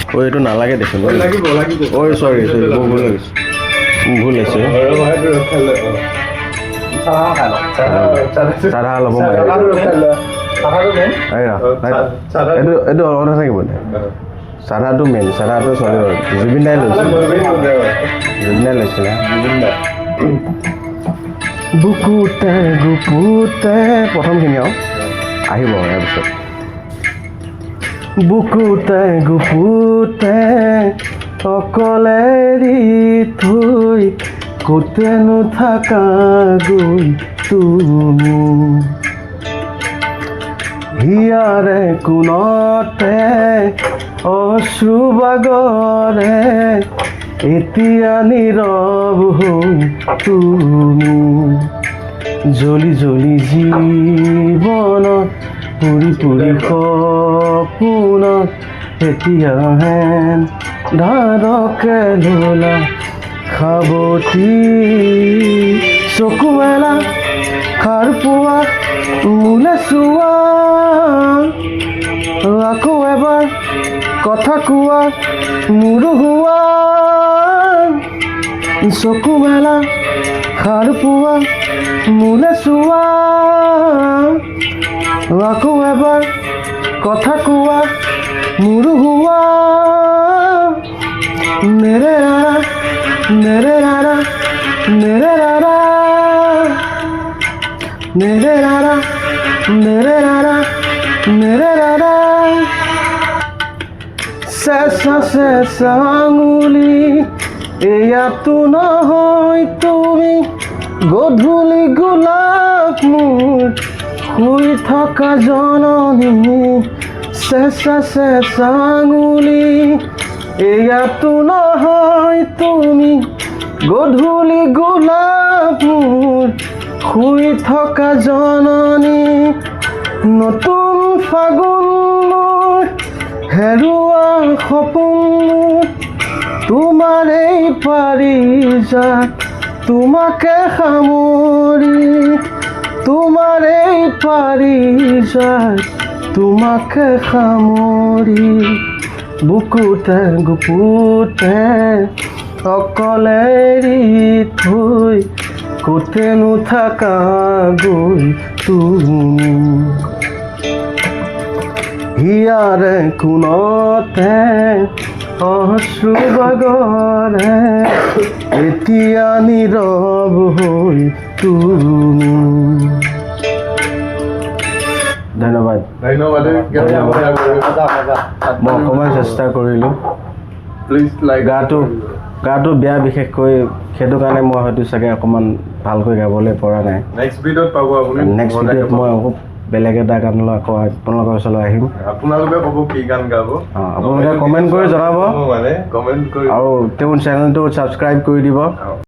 ঐ এইটো নালাগে দেখোন লাগিব লাগিব ঐ চৰি ভুল হৈছে ভুল হৈছে চাধা ল'ব এইটো অলপ থাকিব দে চাধাটো মেইন চাধাটো চলিব জুবিন দাই লৈছে জুবিন দাই লৈছিলে বুকুতে গুপুতে প্ৰথমখিনি আৰু আহিব ইয়াৰ পিছত বুকুতে গুপুতে অকলে এৰি থৈ কোতেনো থাকা গৈ তুমি হিয়াৰে কোণতে অশ্ৰুবাগৰে এতিয়া নীৰৱ হৈ তুমি জ্বলি জ্বলি জীৱনত পুৰি পুৰি সপোনত এতিয়া হেন ধাৰকে লোলা খাবতি চকু মেলা খাৰ পোৱা মোলে চোৱা আকৌ এবাৰ কথা কোৱা মোৰো হোৱা চকু মেলা খাৰ পোৱা মোলে চোৱা আকৌ এবাৰ কথা কোৱা মোৰো হোৱা নেৰে ৰাৰা নেৰে ৰাৰা নেৰে ৰাৰা নেৰে ৰাৰা নেৰে ৰাৰা নেৰে ৰাৰা চেঁচা চেঁচা আঙুলি এয়াতো নহয় তুমি গধূলি গোলাপ মোৰ শুই থকা জননী চেঁচা চেঁচা আঙুলি এয়াতো নহয় তুমি গধূলি গোলাপ মোৰ শুই থকা জননী নতুন ফাগুন হেৰুৱা সপোন তোমাৰ এই পাৰিজাত তোমাকে সামৰি তোমাৰ এই পাৰিজাত তোমাকে সামৰি বুকুতে গুপুতে অকলে এৰি থৈ কোতেনো থাকা গৈ তুমি হিয়াৰে কোণতে অশ্ৰুবাগৰে এতিয়া নীৰৱ হৈ তুমি ধন্যবাদ ধন্যবাদ মই অকণমান চেষ্টা কৰিলোঁ প্লিজ লাইক গাটো বেয়া বিশেষকৈ সেইটো কাৰণে মই হয়তো চাগে অকণমান ভালকৈ গাবলৈ পৰা নাই নেক্সট ভিডিঅ'ত পাব আপুনি নেক্সট ভিডিঅ'ত মই আকৌ বেলেগ এটা গান লৈ আকৌ আপোনালোকৰ ওচৰলৈ আহিম আপোনালোকে ক'ব কি গান গাব আপোনালোকে কমেণ্ট কৰি জনাব মানে কমেণ্ট কৰি আৰু তেওঁৰ চেনেলটো ছাবস্ক্ৰাইব কৰি দিব